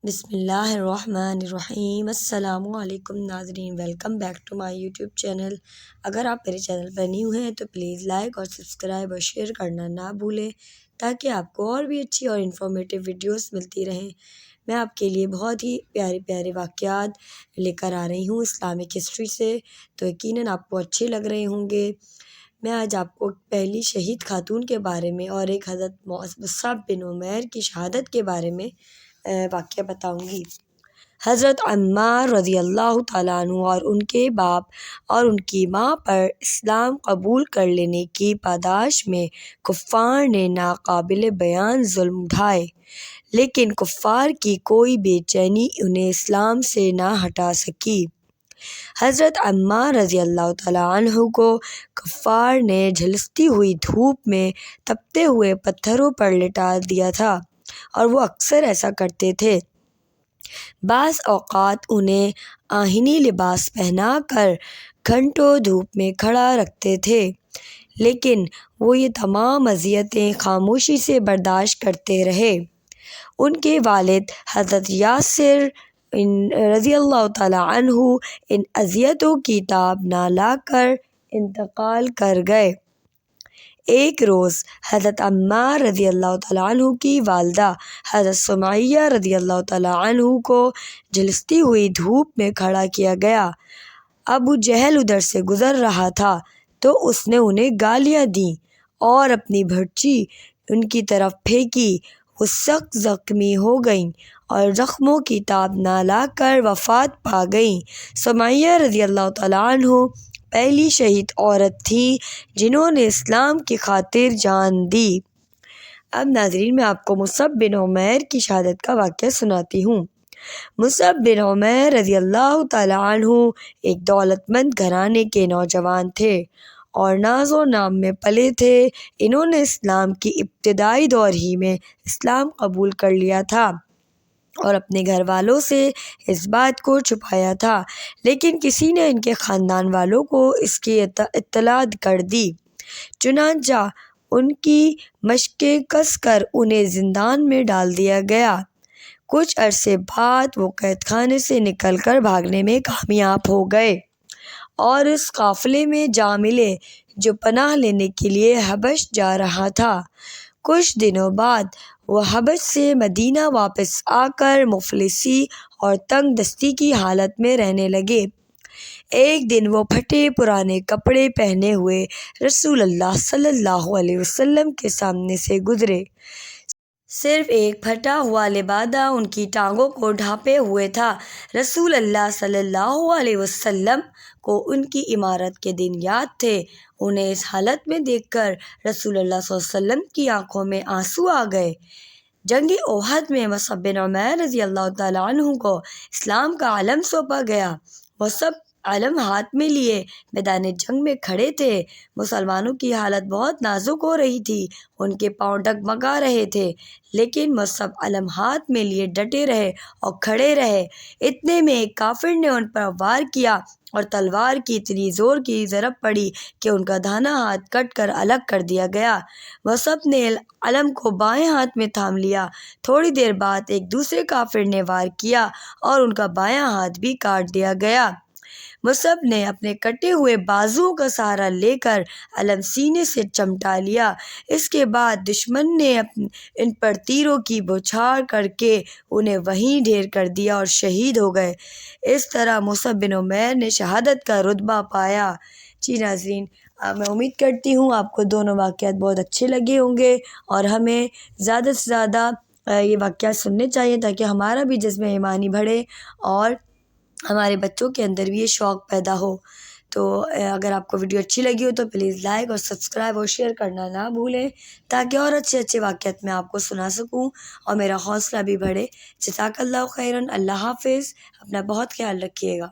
بسم اللہ الرحمن الرحیم۔ السلام علیکم ناظرین، welcome back to my YouTube channel. اگر آپ میرے چینل پر نیو ہیں تو پلیز لائک اور سبسکرائب اور شیئر کرنا نہ بھولیں تاکہ آپ کو اور بھی اچھی اور انفارمیٹیو ویڈیوز ملتی رہیں۔ میں آپ کے لیے بہت ہی پیارے پیارے واقعات لے کر آ رہی ہوں اسلامک ہسٹری سے، تو یقیناً آپ کو اچھے لگ رہے ہوں گے۔ میں آج آپ کو پہلی شہید خاتون کے بارے میں اور ایک حضرت مصعب بن عمیر کی شہادت کے بارے میں واقعہ بتاؤں گی۔ حضرت عمار رضی اللہ تعالیٰ عنہ اور ان کے باپ اور ان کی ماں پر اسلام قبول کر لینے کی پاداش میں کفار نے ناقابل بیان ظلم اٹھائے، لیکن کفار کی کوئی بے چینی انہیں اسلام سے نہ ہٹا سکی۔ حضرت عمار رضی اللہ تعالیٰ عنہ کو کفار نے جھلستی ہوئی دھوپ میں تپتے ہوئے پتھروں پر لٹا دیا تھا، اور وہ اکثر ایسا کرتے تھے۔ بعض اوقات انہیں آہنی لباس پہنا کر گھنٹوں دھوپ میں کھڑا رکھتے تھے، لیکن وہ یہ تمام اذیتیں خاموشی سے برداشت کرتے رہے۔ ان کے والد حضرت یاسر رضی اللہ تعالیٰ عنہ ان اذیتوں کی تاب نہ لا کر انتقال کر گئے۔ ایک روز حضرت عمار رضی اللہ تعالیٰ عنہ کی والدہ حضرت سمیہ رضی اللہ تعالیٰ عنہ کو جھلستی ہوئی دھوپ میں کھڑا کیا گیا۔ ابو جہل ادھر سے گزر رہا تھا تو اس نے انہیں گالیاں دیں اور اپنی بھرچی ان کی طرف پھینکی۔ وہ سخت زخمی ہو گئیں اور زخموں کی تاب نہ لا کر وفات پا گئیں۔ سمیہ رضی اللہ تعالیٰ عنہ پہلی شہید عورت تھی جنہوں نے اسلام کی خاطر جان دی۔ اب ناظرین، میں آپ کو مصعب بن عمیر کی شہادت کا واقعہ سناتی ہوں۔ مصعب بن عمیر رضی اللہ تعالیٰ عنہ ایک دولت مند گھرانے کے نوجوان تھے اور ناز و نام میں پلے تھے۔ انہوں نے اسلام کی ابتدائی دور ہی میں اسلام قبول کر لیا تھا اور اپنے گھر والوں سے اس بات کو چھپایا تھا، لیکن کسی نے ان کے خاندان والوں کو اس کی اطلاع کر دی۔ چنانچہ ان کی مشقیں کس کر انہیں زندان میں ڈال دیا گیا۔ کچھ عرصے بعد وہ قید خانے سے نکل کر بھاگنے میں کامیاب ہو گئے اور اس قافلے میں جا ملے جو پناہ لینے کے لیے حبش جا رہا تھا۔ کچھ دنوں بعد وہ حبش سے مدینہ واپس آ کر مفلسی اور تنگ دستی کی حالت میں رہنے لگے۔ ایک دن وہ پھٹے پرانے کپڑے پہنے ہوئے رسول اللہ صلی اللہ علیہ وسلم کے سامنے سے گزرے۔ صرف ایک پھٹا ہوا لبادہ ان کی ٹانگوں کو ڈھانپے ہوئے تھا۔ رسول اللہ صلی اللہ علیہ وسلم کو ان کی امارت کے دن یاد تھے۔ انہیں اس حالت میں دیکھ کر رسول اللہ صلی اللہ علیہ وسلم کی آنکھوں میں آنسو آ گئے۔ جنگ احد میں مصعب بن عمیر رضی اللہ تعالیٰ عنہ کو اسلام کا علم سونپا گیا۔ وہ سب علم ہاتھ میں لیے میدان جنگ میں کھڑے تھے۔ مسلمانوں کی حالت بہت نازک ہو رہی تھی، ان کے پاؤں ڈگمگا رہے تھے، لیکن مصعب علم ہاتھ میں لیے ڈٹے رہے اور کھڑے رہے۔ اتنے میں ایک کافر نے ان پر وار کیا اور تلوار کی اتنی زور کی ضرب پڑی کہ ان کا داہنا ہاتھ کٹ کر الگ کر دیا گیا۔ مصعب نے علم کو بائیں ہاتھ میں تھام لیا۔ تھوڑی دیر بعد ایک دوسرے کافر نے وار کیا اور ان کا بایاں ہاتھ بھی کاٹ دیا گیا۔ مصعب نے اپنے کٹے ہوئے بازوؤں کا سہارا لے کر علم سینے سے چمٹا لیا۔ اس کے بعد دشمن نے ان پر تیروں کی بوچھار کر کے انہیں وہیں ڈھیر کر دیا اور شہید ہو گئے۔ اس طرح مصعب بن عمیر نے شہادت کا رتبہ پایا۔ جی ناظرین، میں امید کرتی ہوں آپ کو دونوں واقعات بہت اچھے لگے ہوں گے، اور ہمیں زیادہ سے زیادہ یہ واقعات سننے چاہیے تاکہ ہمارا بھی جذبہ ایمانی بڑھے اور ہمارے بچوں کے اندر بھی یہ شوق پیدا ہو۔ تو اگر آپ کو ویڈیو اچھی لگی ہو تو پلیز لائک اور سبسکرائب اور شیئر کرنا نہ بھولیں تاکہ اور اچھے اچھے واقعات میں آپ کو سنا سکوں اور میرا حوصلہ بھی بڑھے۔ جزاک اللہ خیراً۔ اللہ حافظ۔ اپنا بہت خیال رکھیے گا۔